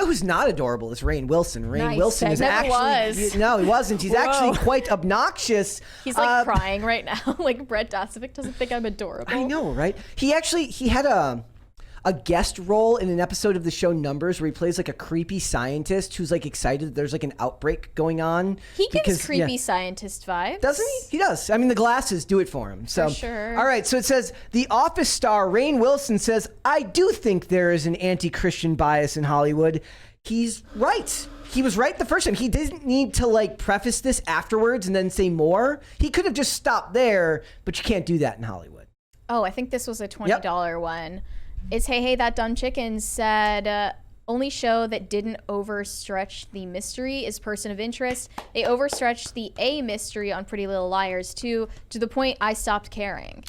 who's not adorable is Rainn Wilson. Rainn Nice. Wilson is Never actually was. no, he wasn't. He's actually quite obnoxious. He's like crying right now. Like Brett Dasovic doesn't think I'm adorable. I know, right? He had a guest role in an episode of the show Numbers where he plays like a creepy scientist who's like excited that there's like an outbreak going on. He gives creepy scientist vibes. Doesn't he? He does. I mean, the glasses do it for him. So, For sure. All right. So it says The Office star Rainn Wilson says, "I do think there is an anti-Christian bias in Hollywood." He's right. He was right the first time. He didn't need to like preface this afterwards and then say more. He could have just stopped there, but you can't do that in Hollywood. Oh, I think this was a $20 one. It's Hey That Dumb Chicken said, only show that didn't overstretch the mystery is Person of Interest. They overstretched the A mystery on Pretty Little Liars too, to the point I stopped caring.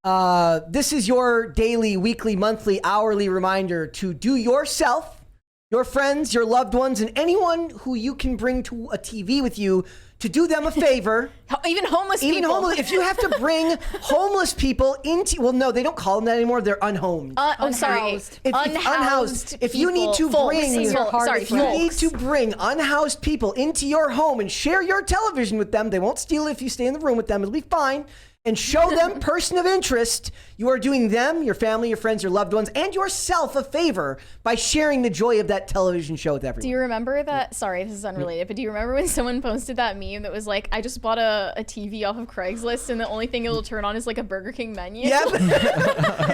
This is your daily, weekly, monthly, hourly reminder to do yourself, your friends, your loved ones, and anyone who you can bring to a TV with you to do them a favor. Even homeless people. If you have to bring homeless people into, well, no, they don't call them that anymore. They're unhomed. Unhoused. Unhoused. If you need to bring unhoused people into your home and share your television with them, they won't steal it if you stay in the room with them. It'll be fine. And show them Person of Interest. You are doing them, your family, your friends, your loved ones, and yourself a favor by sharing the joy of that television show with everyone. Do you remember that? Sorry, this is unrelated, but do you remember when someone posted that meme that was like, I just bought a TV off of Craigslist and the only thing it will turn on is like a Burger King menu? Yep.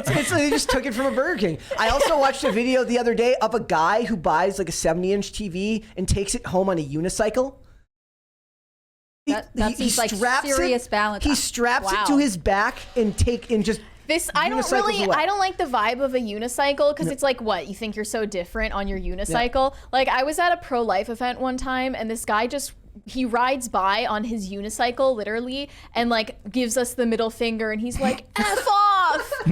it's they just took it from a Burger King. I also watched a video the other day of a guy who buys like a 70-inch TV and takes it home on a unicycle. That seems like serious balance. He straps it to his back and just this. I don't like the vibe of a unicycle because it's like, what, you think you're so different on your unicycle? Yeah. Like I was at a pro-life event one time and this guy he rides by on his unicycle literally and like gives us the middle finger and he's like, F off.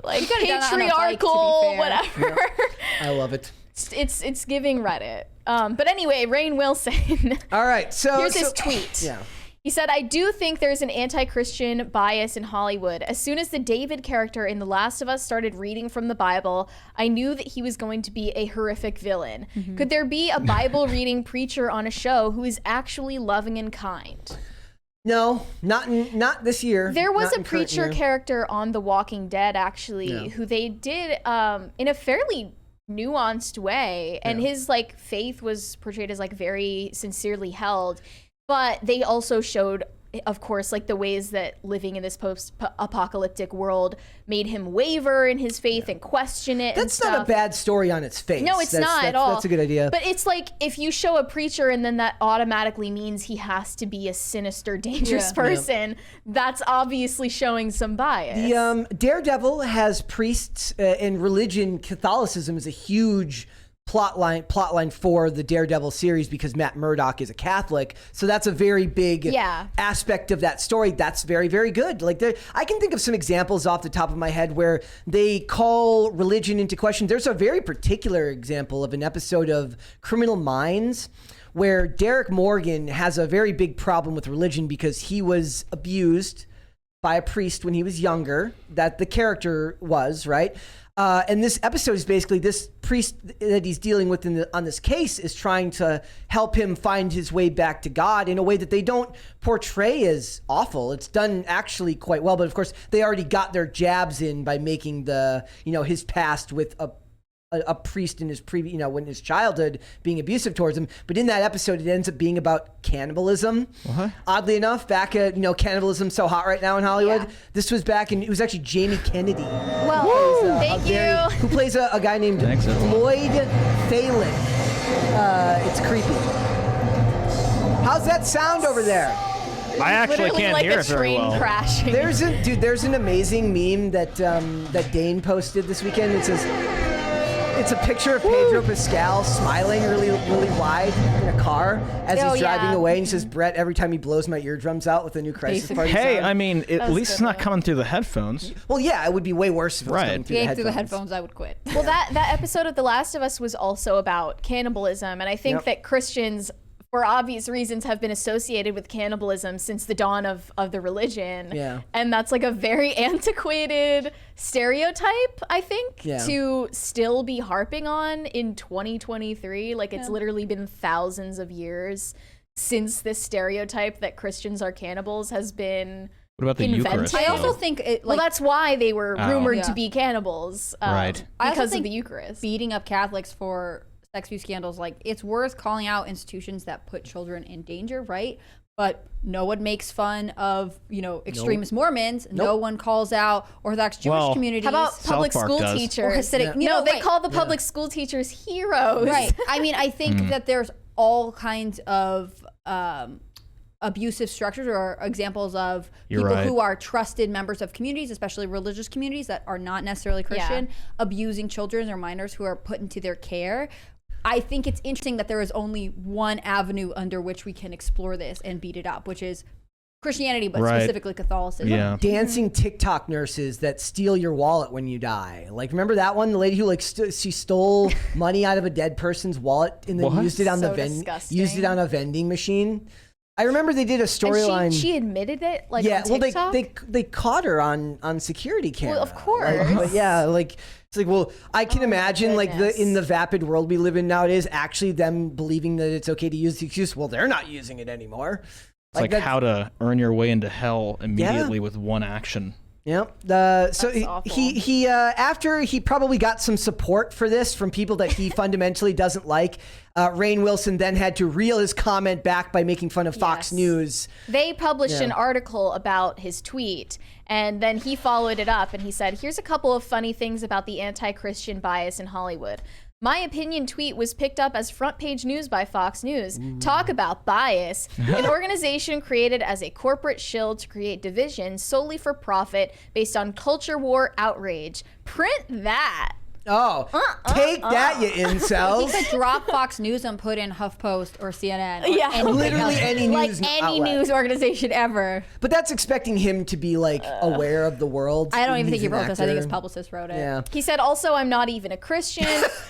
Like patriarchal, whatever. Yeah. I love it. It's giving Reddit. But anyway, Rainn Wilson. All right, here's his tweet. Yeah. He said, I do think there's an anti-Christian bias in Hollywood. As soon as the David character in The Last of Us started reading from the Bible, I knew that he was going to be a horrific villain. Mm-hmm. Could there be a Bible-reading preacher on a show who is actually loving and kind? No, not this year. There was a preacher character on The Walking Dead, actually, who they did in a fairly nuanced way, and his like faith was portrayed as like very sincerely held, but they also showed, of course, like the ways that living in this post-apocalyptic world made him waver in his faith and question it. That's not a bad story on its face. No, it's not at all. That's a good idea. But it's like if you show a preacher and then that automatically means he has to be a sinister, dangerous person, that's obviously showing some bias. The Daredevil has priests and religion. Catholicism is a huge plotline for the Daredevil series because Matt Murdock is a Catholic, so that's a very big aspect of that story. That's very, very good. Like I can think of some examples off the top of my head where they call religion into question. There's a very particular example of an episode of Criminal Minds where Derek Morgan has a very big problem with religion because he was abused by a priest when he was younger, that the character was, right? And this episode is basically this priest that he's dealing with on this case is trying to help him find his way back to God in a way that they don't portray as awful. It's done actually quite well, but of course they already got their jabs in by making his past with a priest in his when his childhood being abusive towards him. But in that episode, it ends up being about cannibalism. What? Oddly enough, back at cannibalism so hot right now in Hollywood. Yeah. This was back in, it was actually Jamie Kennedy. Well, thank you. Who plays a guy named Floyd Phelan. It's creepy. How's that sound over there? I actually can't hear it very well. Crashing. There's an amazing meme that Dane posted this weekend. It says, it's a picture of Pedro Pascal smiling really, really wide in a car as he's driving away. And he says, Brett, every time he blows my eardrums out with a new Crisis Party Hey, sound. I mean, at least it's not coming through the headphones. Well, yeah, it would be way worse if it was coming through the headphones. I would quit. Well, that episode of The Last of Us was also about cannibalism. And I think that Christians, for obvious reasons, have been associated with cannibalism since the dawn of the religion. Yeah. And that's like a very antiquated stereotype, I think, to still be harping on in 2023. Like, it's literally been thousands of years since this stereotype that Christians are cannibals has been What about the invented. Eucharist? I also think well, that's why they were rumored to be cannibals, Right. because of the Eucharist. beating up Catholics for sex abuse scandals, like, it's worth calling out institutions that put children in danger, right? But no one makes fun of, extremist Mormons. No one calls out Orthodox Jewish communities. How about public South Park school does. teachers? Or Hasidic, No, they call the public school teachers heroes. Right. I mean, I think that there's all kinds of abusive structures or examples of people who are trusted members of communities, especially religious communities that are not necessarily Christian, abusing children or minors who are put into their care. I think it's interesting that there is only one avenue under which we can explore this and beat it up, which is Christianity, but specifically Catholicism. Yeah. Dancing TikTok nurses that steal your wallet when you die. Like, remember that one? The lady who she stole money out of a dead person's wallet and then used it on used it on a vending machine. I remember they did a storyline. She admitted it, like, yeah. on Well, TikTok? they caught her on security camera. Well, of course. But yeah, like it's like, well, I can imagine like in the vapid world we live in nowadays, actually them believing that it's okay to use the excuse. Well, they're not using it anymore. It's like how to earn your way into hell immediately with one action. Yep. So he after he probably got some support for this from people that he fundamentally doesn't like, Rainn Wilson then had to reel his comment back by making fun of Fox News. They published an article about his tweet, and then he followed it up and he said, "Here's a couple of funny things about the anti-Christian bias in Hollywood. My opinion tweet was picked up as front page news by Fox News. Talk about bias. An organization created as a corporate shill to create division solely for profit based on culture war outrage. Print that." Oh, take that, you incels. He could drop Fox News and put in HuffPost or CNN. Yeah. Literally any news any outlet. news organization ever. But that's expecting him to be like aware of the world. I don't even think he He's an wrote this. I think his actor. publicist wrote it. Yeah. He said, "Also, I'm not even a Christian."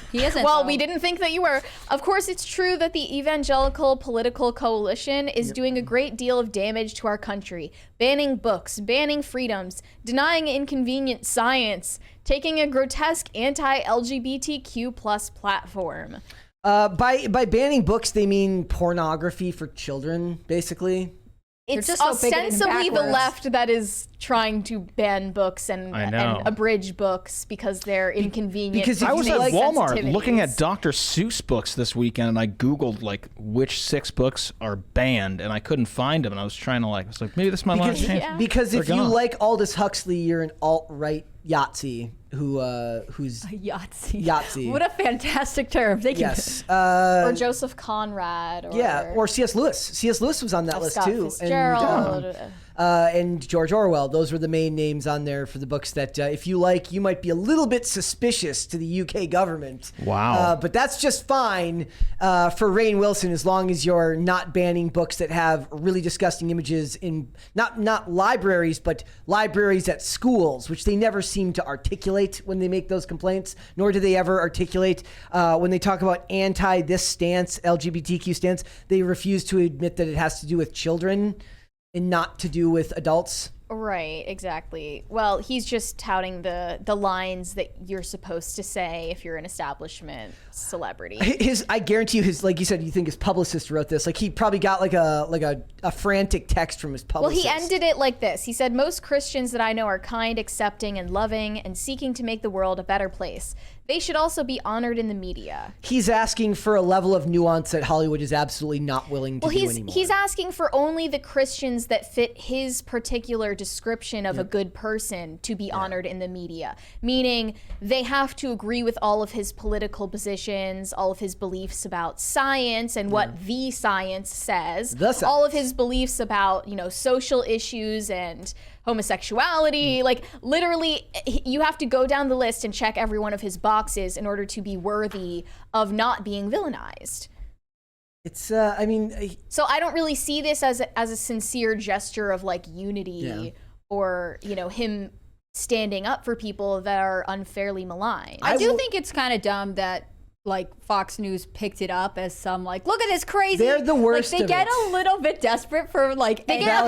He isn't. Well, though. we didn't think that you were. Of course, it's true that the evangelical political coalition is doing a great deal of damage to our country, banning books, banning freedoms, denying inconvenient science, taking a grotesque anti-LGBTQ plus platform. By banning books, they mean pornography for children, basically. It's just so bigoted and ostensibly the backwards. left that is trying to ban books and abridge books because they're inconvenient. Because I was at Walmart sensitivities. looking at Dr. Seuss books this weekend, and I Googled like which 6 books are banned, and I couldn't find them. And I was trying to I was like, maybe this is my last chance. Because if They're you gone. like Aldous Huxley, you're an alt-right Yahtzee who's Yahtzee. What a fantastic term. Thank you. yes. or Joseph Conrad. Or Or C.S. Lewis. C.S. Lewis was on that list Scott too. Fitzgerald. And George Orwell. Those were the main names on there for the books that if you like, you might be a little bit suspicious to the UK government. Wow. But that's just fine for Rainn Wilson as long as you're not banning books that have really disgusting images in not libraries, but libraries at schools, which they never seem to articulate when they make those complaints, nor do they ever articulate when they talk about this stance, LGBTQ stance, they refuse to admit that it has to do with children and not to do with adults. Right, exactly. Well, he's just touting the lines that you're supposed to say if you're an establishment celebrity. I guarantee you, like you said, you think his publicist wrote this. Like he probably got like a frantic text from his publicist. Well, he ended it like this. He said, "Most Christians that I know are kind, accepting, and loving, and seeking to make the world a better place. They should also be honored in the media." He's asking for a level of nuance that Hollywood is absolutely not willing to do anymore. He's asking for only the Christians that fit his particular description of a good person to be honored in the media, meaning they have to agree with all of his political positions, all of his beliefs about science and what the science says, all of his beliefs about, social issues and homosexuality. Like literally you have to go down the list and check every one of his boxes in order to be worthy of not being villainized. It's so I don't really see this as a sincere gesture of like unity or him standing up for people that are unfairly maligned. I do think it's kind of dumb that like Fox News picked it up as some like, look at this crazy. They're the worst. Like, they get a little bit desperate for like they get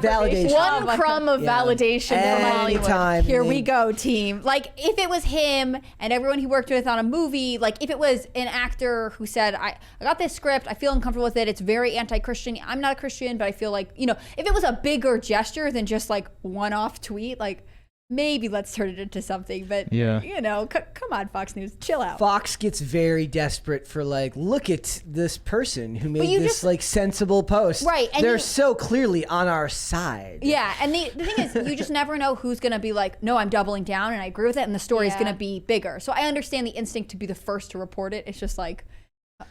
validation. One crumb of validation from Hollywood. Here we go, team. Like if it was him and everyone he worked with on a movie, like if it was an actor who said, I got this script, I feel uncomfortable with it, it's very anti-Christian. I'm not a Christian, but I feel like, if it was a bigger gesture than just like one-off tweet, like maybe let's turn it into something, but come on, Fox News, chill out. Fox gets very desperate for like, look at this person who made this like sensible post. Right. And they're so clearly on our side. Yeah. And the thing is, you just never know who's going to be like, no, I'm doubling down and I agree with it. And the story is going to be bigger. So I understand the instinct to be the first to report it. It's just like,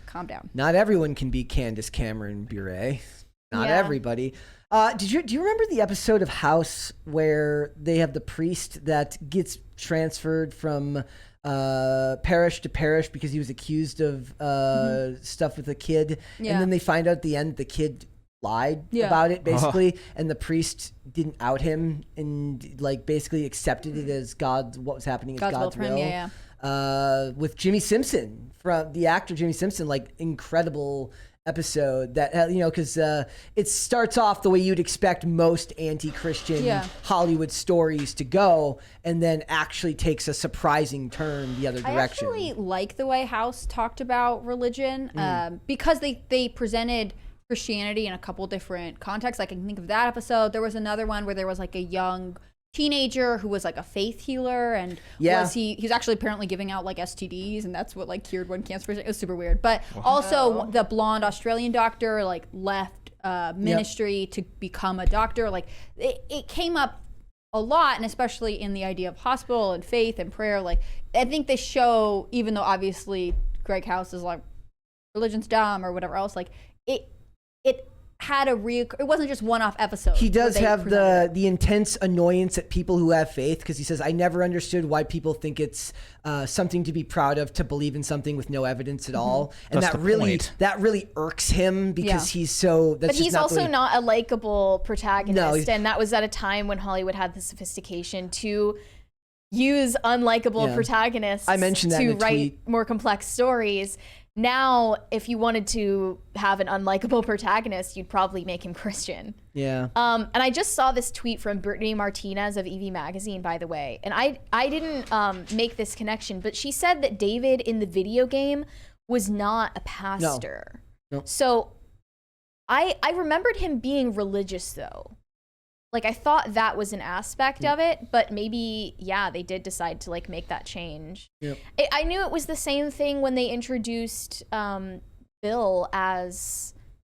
calm down. Not everyone can be Candace Cameron Bure. Not everybody. Do you remember the episode of House where they have the priest that gets transferred from parish to parish because he was accused of stuff with a kid, and then they find out at the end the kid lied about it basically, and the priest didn't out him and like basically accepted it as what was happening as God's will. With Jimmy Simpson, from the actor Jimmy Simpson, like incredible episode that because it starts off the way you'd expect most anti-Christian Hollywood stories to go, and then actually takes a surprising turn the other direction. I actually like the way House talked about religion because they presented Christianity in a couple different contexts. I can think of that episode. There was another one where there was like a young teenager who was like a faith healer, and he was actually apparently giving out like STDs, and that's what like cured one cancer patient. It was super weird. But also the blonde Australian doctor like left ministry to become a doctor. Like it came up a lot, and especially in the idea of hospital and faith and prayer. Like I think this show, even though obviously Greg House is like religion's dumb or whatever else, like it had it wasn't just one-off episode. He does have the intense annoyance at people who have faith, because he says, I never understood why people think it's something to be proud of to believe in something with no evidence at all. And that really irks him, because he's so but he's also not a likable protagonist, and that was at a time when Hollywood had the sophistication to use unlikable protagonists I mentioned that to in a write tweet. more complex stories. Now, if you wanted to have an unlikable protagonist, you'd probably make him Christian. Yeah. And I just saw this tweet from Brittany Martinez of EV Magazine, by the way. And I didn't make this connection, but she said that David in the video game was not a pastor. No. So I remembered him being religious, though. Like, I thought that was an aspect of it, but maybe, they did decide to, like, make that change. Yep. I knew it was the same thing when they introduced Bill as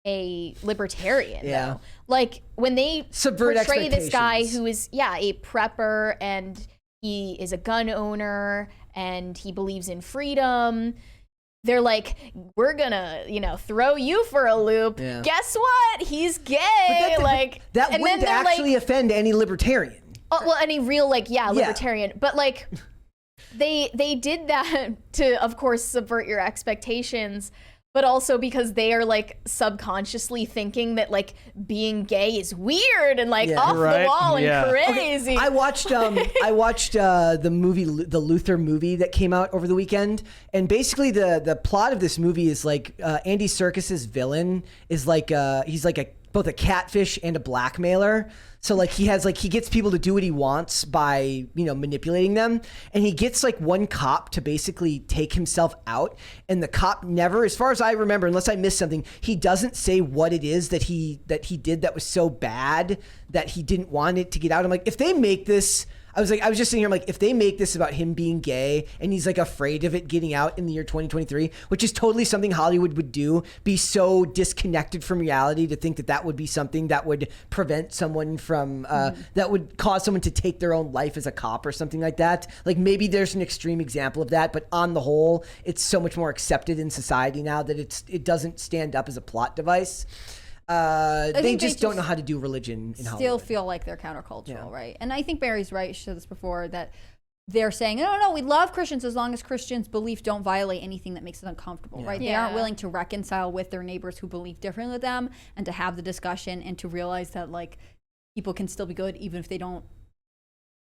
a libertarian, though. Like, when they portray this guy who is, a prepper, and he is a gun owner, and he believes in freedom, they're like, we're gonna, throw you for a loop. Yeah. Guess what? He's gay. That wouldn't actually offend any libertarian. Oh, well, any real libertarian. But like, they did that to, of course, subvert your expectations, but also because they are like subconsciously thinking that like being gay is weird and like off the wall and crazy. Okay. I watched the movie, the Luther movie that came out over the weekend, and basically the plot of this movie is like Andy Serkis's villain is like he's like both a catfish and a blackmailer. So like he gets people to do what he wants by, manipulating them. And he gets like one cop to basically take himself out. And the cop never, as far as I remember, unless I missed something, he doesn't say what it is that he did that was so bad that he didn't want it to get out. I'm like, if they make this, I was just sitting here, I'm like, if they make this about him being gay and he's like afraid of it getting out in the year 2023, which is totally something Hollywood would do, be so disconnected from reality to think that would be something that would prevent someone from, that would cause someone to take their own life as a cop or something like that. Like maybe there's an extreme example of that, but on the whole, it's so much more accepted in society now that it doesn't stand up as a plot device. They just don't know how to do religion in Hollywood. Still feel like they're countercultural, right? And I think Barry's right. She said this before, that they're saying, no, we love Christians as long as Christians' beliefs don't violate anything that makes us uncomfortable, right? They aren't willing to reconcile with their neighbors who believe differently with them, and to have the discussion and to realize that like people can still be good even if they don't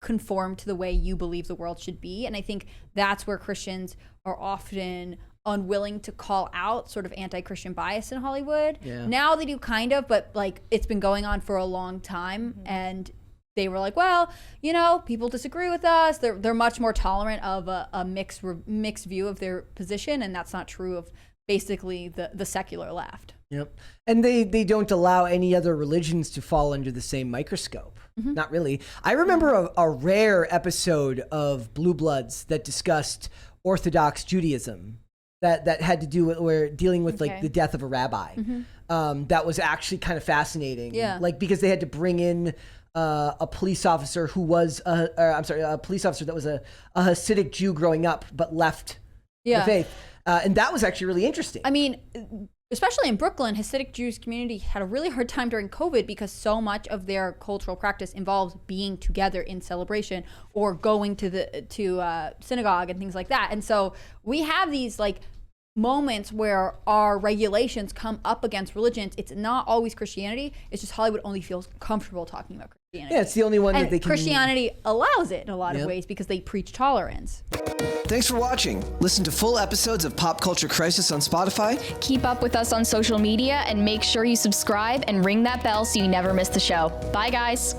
conform to the way you believe the world should be. And I think that's where Christians are often unwilling to call out sort of anti-Christian bias in Hollywood. Yeah. Now they do kind of, but like it's been going on for a long time, and they were like, well, you know, people disagree with us. They're much more tolerant of a mixed view of their position, and that's not true of basically the secular left. Yep. And they don't allow any other religions to fall under the same microscope. Not really. I remember a rare episode of Blue Bloods that discussed Orthodox Judaism that had to do with dealing with like the death of a rabbi. That was actually kind of fascinating. Yeah. Like because they had to bring in a police officer who was a police officer that was a Hasidic Jew growing up but left the faith. And that was actually really interesting. I mean, especially in Brooklyn, Hasidic Jewish community had a really hard time during COVID because so much of their cultural practice involves being together in celebration or going to synagogue and things like that. And so we have these like moments where our regulations come up against religions. It's not always Christianity. It's just Hollywood only feels comfortable talking about Christianity. Yeah, it's the only one and that they can. Christianity allows it in a lot of ways because they preach tolerance. Thanks for watching. Listen to full episodes of Pop Culture Crisis on Spotify. Keep up with us on social media and make sure you subscribe and ring that bell so you never miss the show. Bye, guys.